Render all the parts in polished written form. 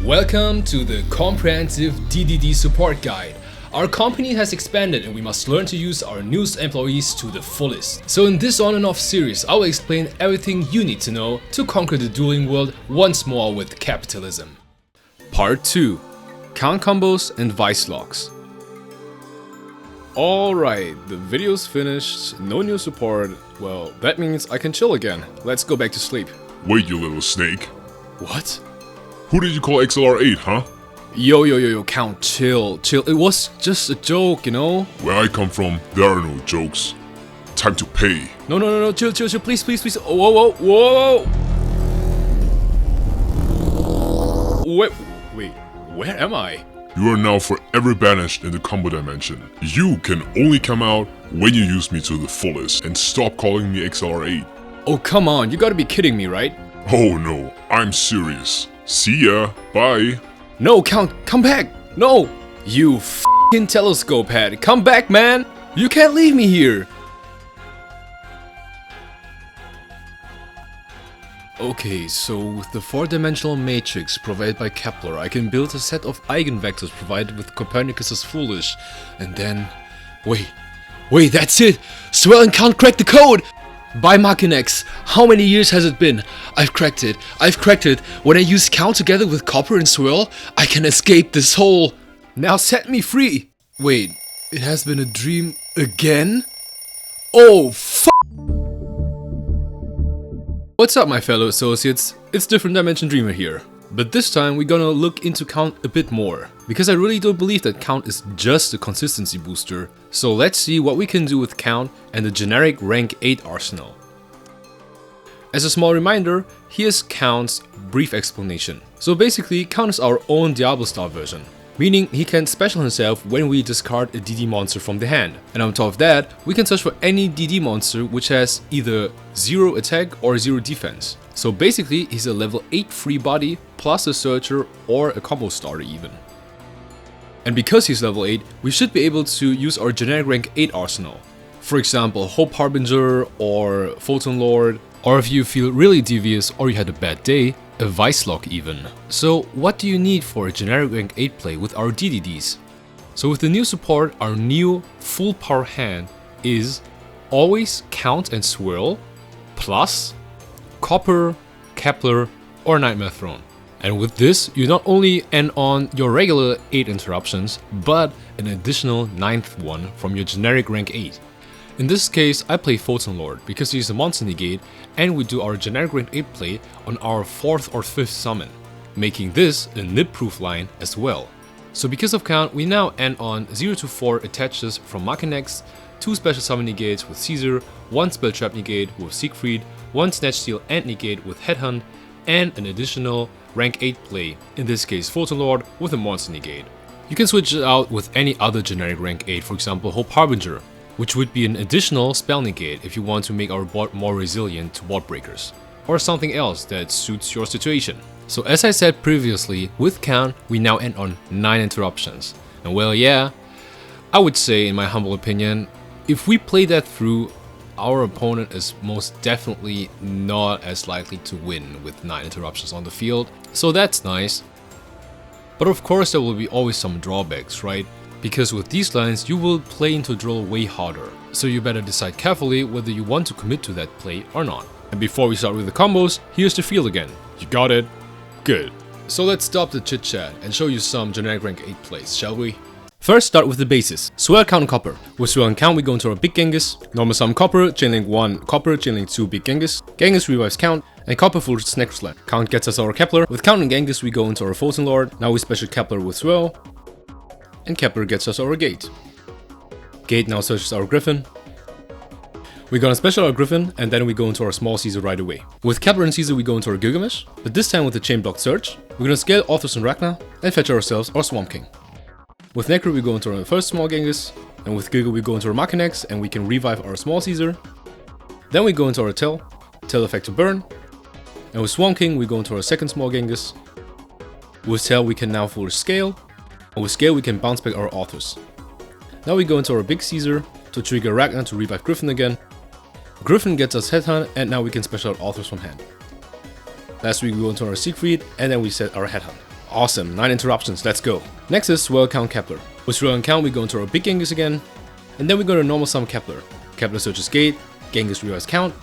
Welcome to the comprehensive DDD support guide. Our company has expanded and we must learn to use our newest employees to the fullest. So in this on and off series, I will explain everything you need to know to conquer the dueling world once more with capitalism. Part 2. Count combos and vice locks. Alright, the video's finished, no new support. Well, that means I can chill again. Let's go back to sleep. Wait, you little snake. What? Who did you call XLR8, huh? Yo, Count, chill. It was just a joke, you know? Where I come from, there are no jokes. Time to pay. No, chill, please. Whoa. Wait, where am I? You are now forever banished in the combo dimension. You can only come out when you use me to the fullest and stop calling me XLR8. Oh, come on, you gotta be kidding me, right? Oh no, I'm serious. See ya, bye. No, Count, come back! No! You f***ing telescope head, come back, man! You can't leave me here! Okay, so with the 4-dimensional matrix provided by Kepler, I can build a set of eigenvectors provided with Copernicus's foolish, and then... Wait, that's it! Swirl and Count cracked the code! By Machinex, how many years has it been? I've cracked it. When I use Count together with Copper and Swirl, I can escape this hole. Now set me free. Wait, it has been a dream again? Oh, f***. What's up, my fellow associates? It's Different Dimension Dreamer here. But this time we're gonna look into Count a bit more, because I really don't believe that Count is just a consistency booster. So let's see what we can do with Count and the generic rank 8 arsenal. As a small reminder, here's Count's brief explanation. So basically, Count is our own Diablo style version, meaning he can special himself when we discard a DD monster from the hand. And on top of that, we can search for any DD monster which has either 0 attack or 0 defense. So basically, he's a level 8 free body plus a searcher or a combo starter even. And because he's level 8, we should be able to use our generic rank 8 arsenal. For example, Hope Harbinger or Photon Lord, or if you feel really devious or you had a bad day, a Vice Lock even. So what do you need for a generic rank 8 play with our DDDs? So with the new support, our new full power hand is always Count and Swirl plus Copper, Kepler, or Nightmare Throne. And with this, you not only end on your regular 8 interruptions, but an additional 9th one from your generic rank 8. In this case, I play Photon Lord because he's a monster negate, and we do our generic rank 8 play on our 4th or 5th summon, making this a nib-proof line as well. So because of Count, we now end on 0 to 4 attaches from Machinex, 2 special summon negates with Caesar, 1 spell trap negate with Siegfried, 1 snatch steal and negate with Headhunt, and an additional rank 8 play, in this case Photon Lord with a monster negate. You can switch it out with any other generic rank 8, for example Hope Harbinger, which would be an additional spell negate if you want to make our board more resilient to ward breakers, or something else that suits your situation. So as I said previously, with Count we now end on 9 interruptions. And well, yeah, I would say in my humble opinion, if we play that through, our opponent is most definitely not as likely to win with 9 interruptions on the field, so that's nice. But of course there will be always some drawbacks, right? Because with these lines you will play into draw way harder, so you better decide carefully whether you want to commit to that play or not. And before we start with the combos, here's the field again. You got it? Good. So let's stop the chit chat and show you some generic rank 8 plays, shall we? First, start with the basis. Swirl, Count, Copper. With Swirl and Count, we go into our big Genghis. Normal summon Copper, Chainlink 1 Copper, Chainlink 2 big Genghis. Genghis revives Count, and Copper fulls Necroslam. Count gets us our Kepler. With Count and Genghis, we go into our Photon Lord. Now we special Kepler with Swirl, and Kepler gets us our Gate. Gate now searches our Gryphon. We're gonna special our Gryphon, and then we go into our small Caesar right away. With Kepler and Caesar, we go into our Gilgamesh, but this time with the chain block search. We're gonna scale Orthros and Ragnar, and fetch ourselves our Swamp King. With Necro we go into our first small Genghis, and with Gilga we go into our Machinex and we can revive our small Caesar. Then we go into our Tell effect to burn, and with Swamp King we go into our second small Genghis. With Tell we can now full scale, and with scale we can bounce back our Orthros. Now we go into our big Caesar to trigger Ragnar to revive Gryphon again. Gryphon gets us Headhunt, and now we can special out Orthros from hand. Last week we go into our Siegfried, and then we set our Headhunt. Awesome, 9 interruptions, let's go. Next is Swirl count Kepler. With Swirl and count, we go into our big Genghis again, and then we go to normal sum Kepler. Kepler searches gate, Genghis revives count,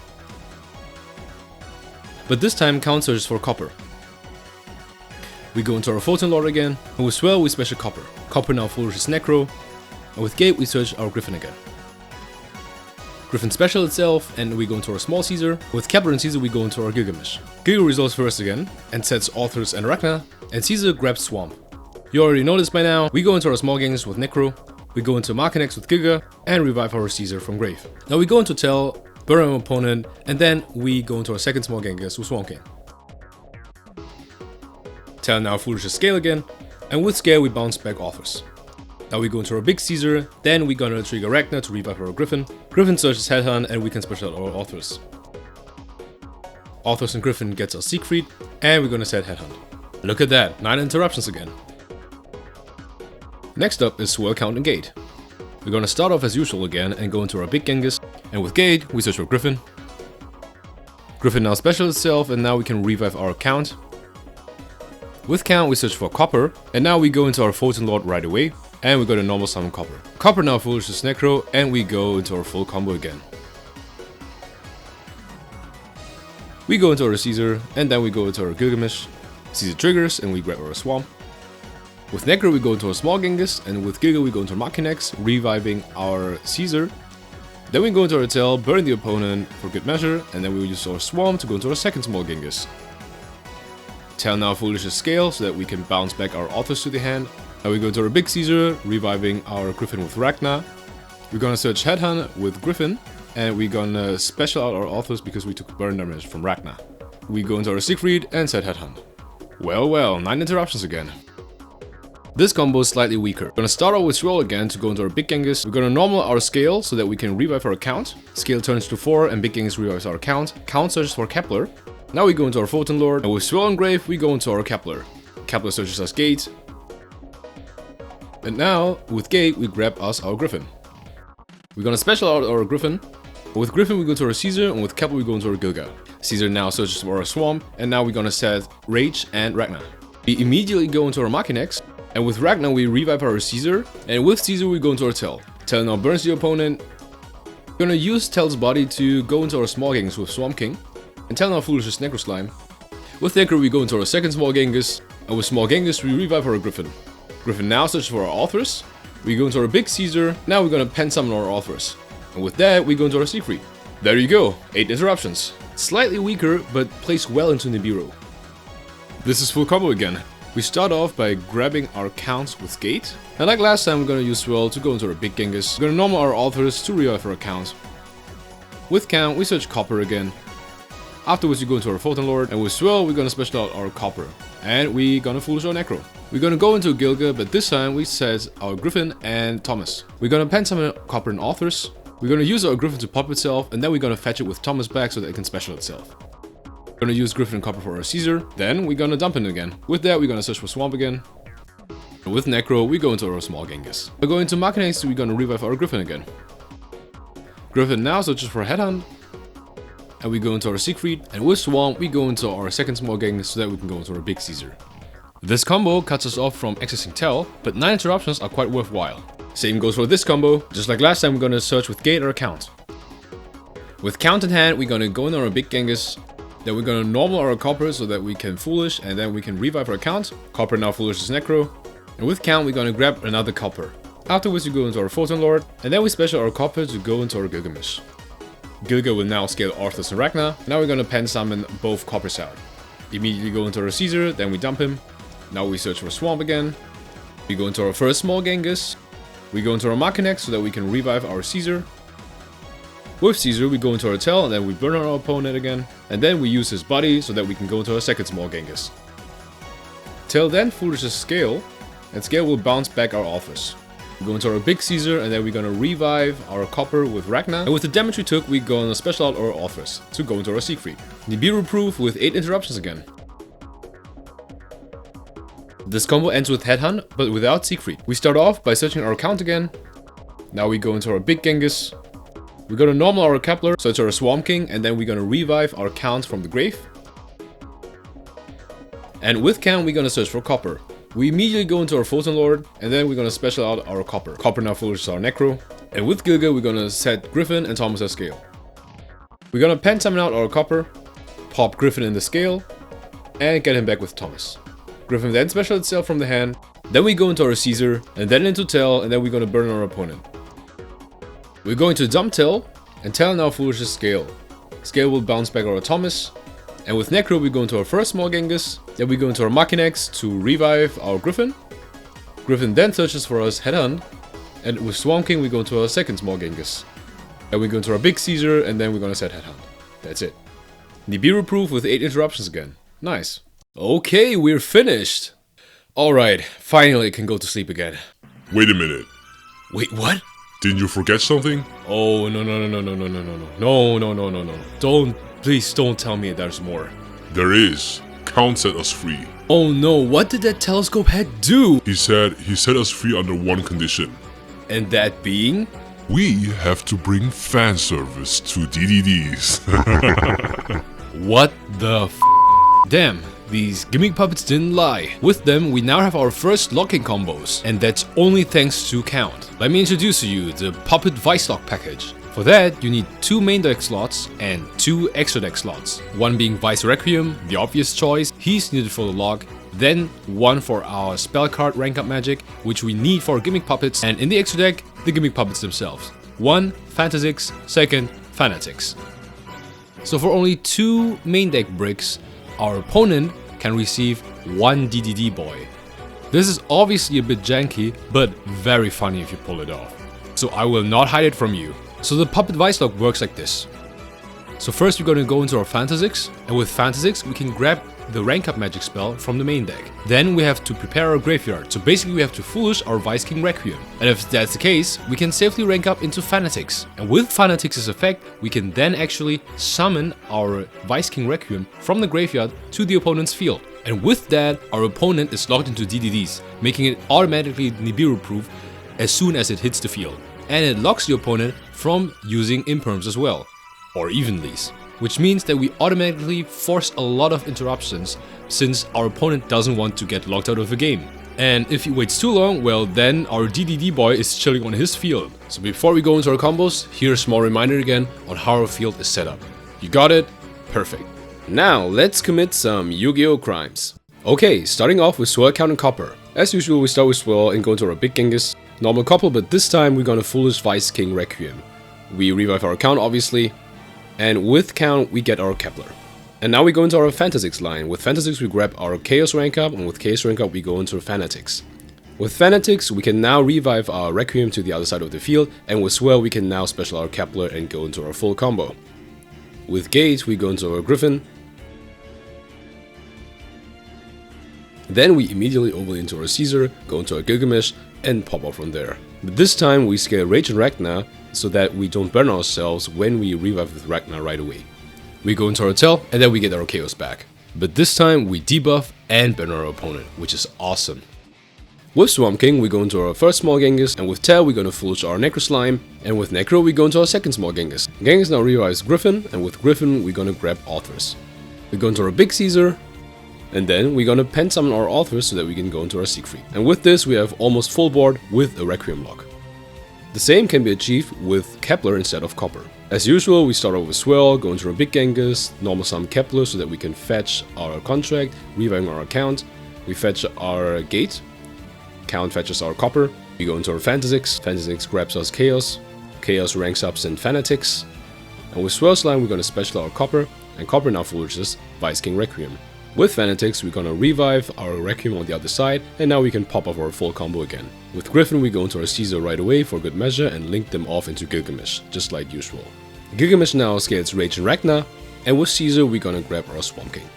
but this time count searches for copper. We go into our Photon Lord again, and with Swirl we special copper. Copper now flourishes Necro, and with gate we search our Gryphon again. Gryphon special itself, and we go into our small Caesar. With Kepler and Caesar we go into our Gilgamesh. Gilgamesh resolves first again, and sets Orthros and Ragnar, and Caesar grabs Swamp. You already know this by now. We go into our small Genghis with Necro, we go into Markinex with Giga, and revive our Caesar from grave. Now we go into Tell, burn our opponent, and then we go into our second small Genghis with Swamp King. Tell now flourishes Scale again, and with Scale we bounce back Orthros. Now we go into our big Caesar, then we gonna trigger Ragnar to revive our Gryphon. Gryphon searches Headhunt, and we can special out our Orthros. Orthros and Gryphon gets our Siegfried, and we're gonna set Headhunt. Look at that, 9 interruptions again. Next up is Swirl count and gate. We're gonna start off as usual again and go into our big Genghis, and with gate we search for Gryphon. Gryphon now special itself, and now we can revive our count. With count we search for copper, and now we go into our Photon Lord right away, and we go to normal summon copper. Copper now flourishes Necro, and we go into our full combo again. We go into our Caesar, and then we go into our Gilgamesh. Caesar triggers, and we grab our Swamp. With Necro we go into our small Genghis, and with Giga we go into our Markinex, reviving our Caesar. Then we go into our Tell, burn the opponent for good measure, and then we will use our Swamp to go into our second small Genghis. Tell now flourishes Scale, so that we can bounce back our Orthros to the hand. Now we go to our big Caesar, reviving our Gryphon with Ragnar. We're gonna search Headhunt with Gryphon, and we're gonna special out our Orthros because we took burn damage from Ragnar. We go into our Siegfried and set Headhunt. Well, 9 interruptions again. This combo is slightly weaker. We're gonna start off with Swirl again to go into our big Genghis. We're gonna normal our Scale so that we can revive our count. Scale turns to 4 and big Genghis revives our count. Count searches for Kepler. Now we go into our Photon Lord, and with Swirl and Grave we go into our Kepler. Kepler searches us gate. And now, with gate, we grab us our Gryphon. We're gonna special out our Gryphon. With Gryphon we go to our Caesar, and with Kepler we go into our Gilga. Caesar now searches for our Swamp, and now we're gonna set Rage and Ragnar. We immediately go into our Markinex, and with Ragnar we revive our Caesar, and with Caesar we go into our Tell. Tell now burns the opponent. We're gonna use Tell's body to go into our small Genghis with Swamp King, and Tell now flourishes Necro Slime. With Necro we go into our second small Genghis, and with small Genghis we revive our Gryphon. Gryphon now searches for our Orthros. We go into our big Caesar. Now we're gonna pen summon our Orthros. And with that, we go into our Siegfried. There you go, 8 interruptions. Slightly weaker, but plays well into Nibiru. This is full combo again. We start off by grabbing our counts with gate. And like last time, we're gonna use Swirl to go into our big Genghis. We're gonna normal our Orthros to revive our count. With count, we search copper again. Afterwards, we go into our Photon Lord, and with Swirl, we're gonna special out our copper. And we gonna foolish our Necro. We're gonna go into Gilga, but this time we set our Gryphon and Thomas. We're gonna pen summon copper and Orthros. We're gonna use our Gryphon to pop itself, and then we're gonna fetch it with Thomas back so that it can special itself. We're gonna use Gryphon and copper for our Caesar, then we're gonna dump him again. With that, we're gonna search for Swamp again. And with Necro, we go into our small Genghis. We're going to Markinex, we're gonna revive our Gryphon again. Gryphon now searches for Headhunt. And we go into our Siegfried, and with Swamp we go into our second small Genghis so that we can go into our big Caesar. This combo cuts us off from accessing Tell, but 9 interruptions are quite worthwhile. Same goes for this combo. Just like last time, we're gonna search with gate or count. With count in hand, we're gonna go into our big Genghis. Then we're gonna normal our copper so that we can foolish, and then we can revive our count. Copper now foolishes Necro. And with count, we're gonna grab another copper. Afterwards, we go into our Photon Lord, and then we special our copper to go into our Gilgamesh. Gilga will now scale Orthros and Ragnar. Now we're gonna pen summon both coppers out. Immediately go into our Caesar, then we dump him. Now we search for Swamp again. We go into our first small Genghis. We go into our Markinex so that we can revive our Caesar. With Caesar, we go into our Tell, and then we burn our opponent again. And then we use his body so that we can go into our second small Genghis. Tell then foolishes Scale, and Scale will bounce back our Orthros. We go into our big Caesar, and then we're gonna revive our copper with Ragnar. And with the damage we took, we're gonna special out our Orthros to go into our Siegfried. Nibiru proof with 8 interruptions again. This combo ends with Headhunt, but without Siegfried. We start off by searching our count again. Now we go into our big Genghis. We're gonna normal our Kepler, search our Swamp King, and then we're gonna revive our count from the grave. And with count, we're gonna search for copper. We immediately go into our Photon Lord, and then we're gonna special out our copper. Copper now foolishes our Necro. And with Gilga, we're gonna set Gryphon and Thomas as scale. We're gonna pen summon out our copper, pop Gryphon in the scale, and get him back with Thomas. Gryphon then special itself from the hand. Then we go into our Caesar, and then into Tell, and then we're gonna burn our opponent. We're going to dump Tell, and Tell now foolishes scale. Scale will bounce back our Thomas. And with Necro, we go into our first small Genghis. Then we go into our Machinex to revive our Gryphon. Gryphon then searches for us Headhunt. And with Swamp King, we go into our second small Genghis. Then we go into our big Caesar, and then we're gonna set Headhunt. That's it. Nibiru proof with 8 interruptions again. Nice. Okay, we're finished. Alright, finally I can go to sleep again. Wait a minute. Wait, what? Didn't you forget something? Oh, no. Please don't tell me there's more. There is. Count set us free. Oh no, what did that telescope head do? He said he set us free under one condition. And that being? We have to bring fan service to DDDs. What the f***? Damn, these gimmick puppets didn't lie. With them, we now have our first locking combos, and that's only thanks to count. Let me introduce to you the Puppet Vice Lock package. For that, you need 2 main deck slots and 2 extra deck slots. One being Vice Requiem, the obvious choice, he's needed for the lock. Then one for our spell card rank up magic, which we need for gimmick puppets, and in the extra deck, the gimmick puppets themselves. 1 Fantasix, 2nd Fanatics. So for only 2 main deck bricks, our opponent can receive 1 DDD boy. This is obviously a bit janky, but very funny if you pull it off. So I will not hide it from you. So the Puppet Vice Lock works like this. So first we're going to go into our Fantasix, and with Fantasix we can grab the rank up magic spell from the main deck. Then we have to prepare our graveyard, so basically we have to foolish our Vice King Requiem. And if that's the case, we can safely rank up into Fanatics. And with Fanatics' effect, we can then actually summon our Vice King Requiem from the graveyard to the opponent's field. And with that, our opponent is locked into DDDs, making it automatically Nibiru proof as soon as it hits the field. And it locks the opponent from using imperms as well, or evenlies, which means that we automatically force a lot of interruptions since our opponent doesn't want to get locked out of the game. And if he waits too long, well then our DDD boy is chilling on his field. So before we go into our combos, here's a small reminder again on how our field is set up. You got it? Perfect. Now let's commit some Yu-Gi-Oh! Crimes. Okay, starting off with Swirl, Count and Copper. As usual, we start with Swirl and go into our big Genghis. Normal couple, but this time we're gonna foolish Vice King Requiem. We revive our count obviously, and with count we get our Kepler. And now we go into our Fantasix line. With Fantasix we grab our Chaos rank up, and with Chaos rank up we go into Fanatics. With Fanatics we can now revive our Requiem to the other side of the field, and with Swirl we can now special our Kepler and go into our full combo. With Gate we go into our Gryphon. Then we immediately overlay into our Caesar, go into our Gilgamesh, and pop off from there. But this time we scale Rage and Ragnar so that we don't burn ourselves when we revive with Ragnar right away. We go into our Tell, and then we get our Chaos back. But this time we debuff and burn our opponent, which is awesome. With Swamp King we go into our first small Genghis, and with Tell we're gonna foolish our Necro Slime, and with Necro we go into our second small Genghis. Genghis now revives Gryphon, and with Gryphon we're gonna grab Orthros. We go into our big Caesar, and then we're gonna pen summon our Orthros so that we can go into our Siegfried. And with this we have almost full board with a Requiem lock. The same can be achieved with Kepler instead of Copper. As usual, we start off with Swirl, go into our big Genghis, normal summon Kepler so that we can fetch our contract, reviving our account. We fetch our Gate, Count fetches our Copper. We go into our Fantasix, Fantasix grabs us Chaos, Chaos ranks up in Fanatics. And with Swirl's line we're gonna special our Copper, and Copper now foolishes Vice King Requiem. With Fanatics, we're gonna revive our Requiem on the other side, and now we can pop off our full combo again. With Gryphon, we go into our Caesar right away for good measure and link them off into Gilgamesh, just like usual. Gilgamesh now scales Rage and Ragnar, and with Caesar, we're gonna grab our Swamp King.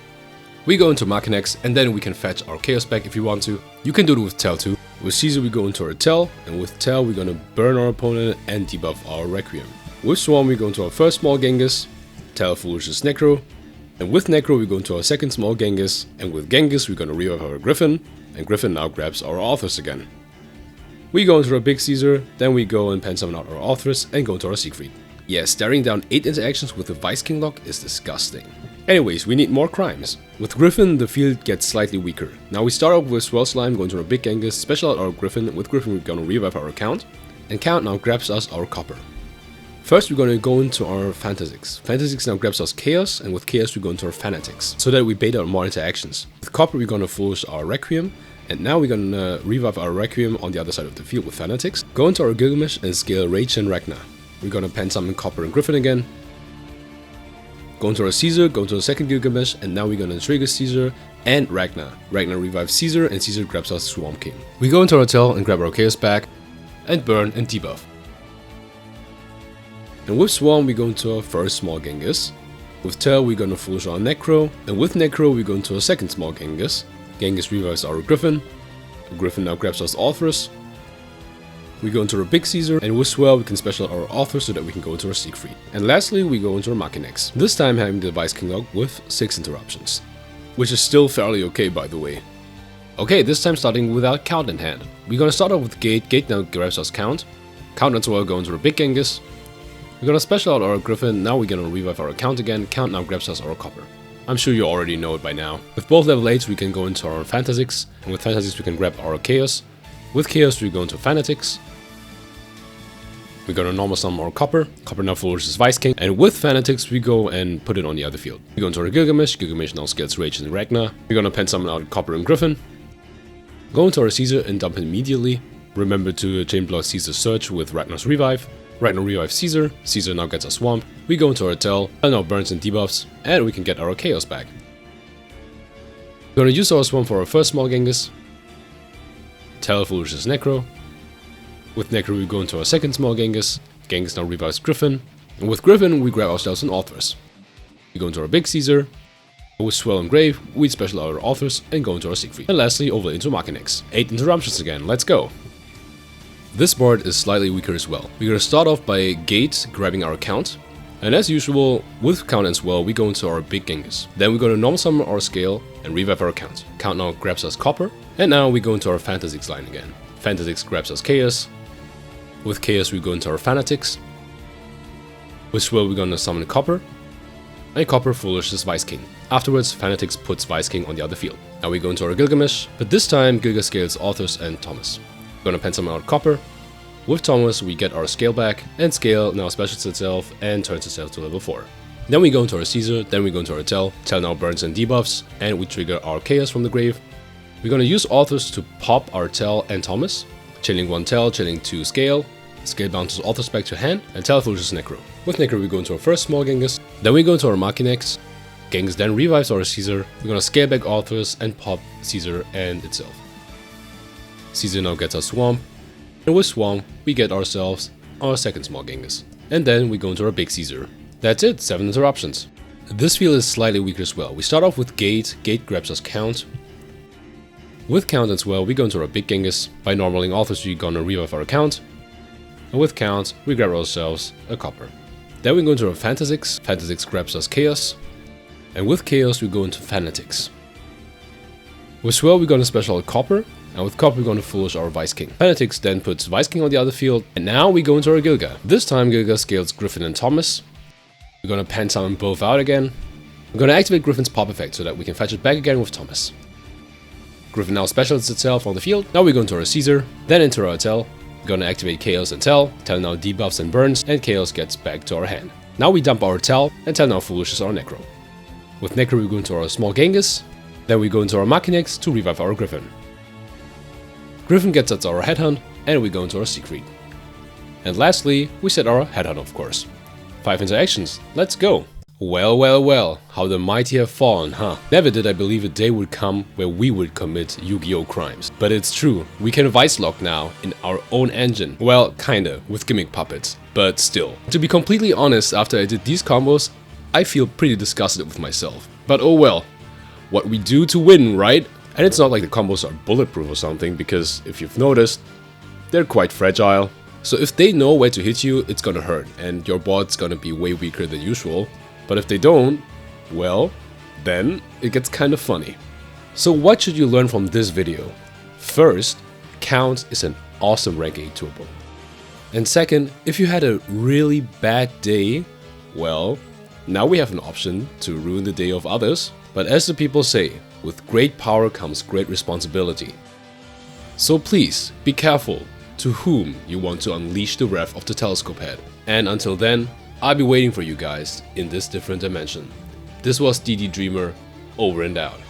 We go into Machinex, and then we can fetch our Chaos back if you want to. You can do it with Tell too. With Caesar, we go into our Tell, and with Tell, we're gonna burn our opponent and debuff our Requiem. With Swarm, we go into our first small Genghis, Tell foolishes Necro, and with Necro we go into our second small Genghis, and with Genghis we're gonna revive our Gryphon, and Gryphon now grabs our Orthros again. We go into our big Caesar, then we go and pen summon out our Orthros and go into our Siegfried. Yeah, staring down 8 interactions with the Vice King lock is disgusting. Anyways, we need more crimes. With Gryphon, the field gets slightly weaker. Now we start off with Swirl Slime, going to our big Genghis, special out our Gryphon. With Gryphon we're gonna revive our account, and Count now grabs us our copper. First we're gonna go into our Fantasix. Fantasix now grabs us Chaos, and with Chaos we go into our Fanatics, so that we bait out more interactions. With copper we're gonna flourish our Requiem, and now we're gonna revive our Requiem on the other side of the field with Fanatics. Go into our Gilgamesh and scale Rage and Ragnar. We're gonna pen summon copper and Gryphon again. Go into our Caesar, go into our second Gilgamesh, and now we're gonna trigger Caesar and Ragnar. Ragnar revives Caesar, and Caesar grabs us Swamp King. We go into our Tell and grab our Chaos back, and burn and debuff. And with Swarm we go into our first small Genghis. With Tell we're gonna foolish our Necro, and with Necro we go into our second small Genghis. Genghis revives our Gryphon. Gryphon now grabs us Orthros. We go into our big Caesar, and with Swirl we can special our Orthros so that we can go into our Siegfried. And lastly we go into our Machinex, this time having the Vice King log with 6 interruptions. Which is still fairly okay, by the way. Okay, this time starting without Count in hand. We're gonna start off with Gate. Gate now grabs us Count. Count and Swirl go into our big Genghis. We're gonna special out our Gryphon. Now we're gonna revive our Count again. Count now grabs us our copper. I'm sure you already know it by now. With both level 8s we can go into our Fantasix, and with Fantasix we can grab our Chaos. With Chaos we go into Fanatics. We're gonna normal summon our copper. Copper now flourishes Vice King, and with Fanatics we go and put it on the other field. We go into our Gilgamesh. Gilgamesh now scales Rage and Ragnar. We're gonna pen summon out copper and Gryphon. Go into our Caesar and dump it immediately. Remember to chain block Caesar's Search with Ragnar's Revive. Ragnar revives Caesar. Caesar now gets a Swamp. We go into our Tell, and now burns and debuffs, and we can get our Chaos back. We're gonna use our Swamp for our first small Genghis. Tell flourishes Necro. With Necro we go into our second small Genghis. Genghis now revives Gryphon. And with Gryphon we grab ourselves an Orthros. We go into our big Caesar. With Swirl and Grave we special our Orthros and go into our Siegfried. And lastly over into Machinex. 8 interruptions again, let's go! This board is slightly weaker as well. We're gonna start off by Gate grabbing our Count. And as usual, with Count and Swirl we go into our big Genghis. Then we're gonna normal summon our Scale and revive our Count. Count now grabs us Copper. And now we go into our Fantasix line again. Fantasix grabs us Chaos. With Chaos we go into our Fanatics. With Swirl we're gonna summon Copper. And Copper flourishes Vice King. Afterwards, Fanatics puts Vice King on the other field. Now we go into our Gilgamesh, but this time Gilga scales Orthros and Thomas. We're gonna pen summon out Copper. With Thomas we get our Scale back, and Scale now specials itself and turns itself to level 4. Then we go into our Caesar, then we go into our Tell. Tell now burns and debuffs, and we trigger our Chaos from the grave. We're gonna use Orthros to pop our Tell and Thomas. Chaining 1 Tell, chaining 2 Scale. Scale bounces Orthros back to hand, and Tell flourishes Necro. With Necro we go into our first small Genghis. Then we go into our Machinex. Genghis then revives our Caesar. We're gonna scale back Orthros and pop Caesar and itself. Caesar now gets our Swamp. And with Swamp, we get ourselves our second small Genghis. And then we go into our big Caesar. That's it, 7 interruptions. This field is slightly weaker as well. We start off with Gate. Gate grabs us Count. With Count as well, we go into our big Genghis. By normaling Orthros, we're gonna revive our Count. And with Count, we grab ourselves a Copper. Then we go into our Fantasix. Fantasix grabs us Chaos. And with Chaos, we go into Fanatics. With Swirl, we're gonna special out Copper. And with Copper, we're gonna foolish our Vice King. Fanatics then puts Vice King on the other field. And now we go into our Gilga. This time, Gilga scales Gryphon and Thomas. We're gonna pen summon both out again. We're gonna activate Gryphon's pop effect so that we can fetch it back again with Thomas. Gryphon now specials itself on the field. Now we go into our Caesar, then into our Tell. We're gonna activate Chaos and Tell. Tell now debuffs and burns, and Chaos gets back to our hand. Now we dump our Tell, and Tell now foolishes our Necro. With Necro we go into our small Genghis, then we go into our Machinex to revive our Gryphon. Gryphon gets us our Headhunt, and we go into our Siegfried. And lastly, we set our Headhunt of course. 5 interactions, let's go! Well, well, well, how the mighty have fallen, huh? Never did I believe a day would come where we would commit Yu-Gi-Oh! Crimes. But it's true, we can Vice Lock now in our own engine. Well, kinda, with gimmick puppets, but still. To be completely honest, after I did these combos, I feel pretty disgusted with myself. But oh well, what we do to win, right? And it's not like the combos are bulletproof or something, because if you've noticed, they're quite fragile. So if they know where to hit you, it's gonna hurt, and your board's gonna be way weaker than usual. But if they don't, well, then it gets kind of funny. So what should you learn from this video? First, Count is an awesome rank 8 turbo. And second, if you had a really bad day, well, now we have an option to ruin the day of others But as the people say, with great power comes great responsibility. So please, be careful to whom you want to unleash the wrath of the telescope head. And until then, I'll be waiting for you guys in this different dimension. This was DDDreamer, over and out.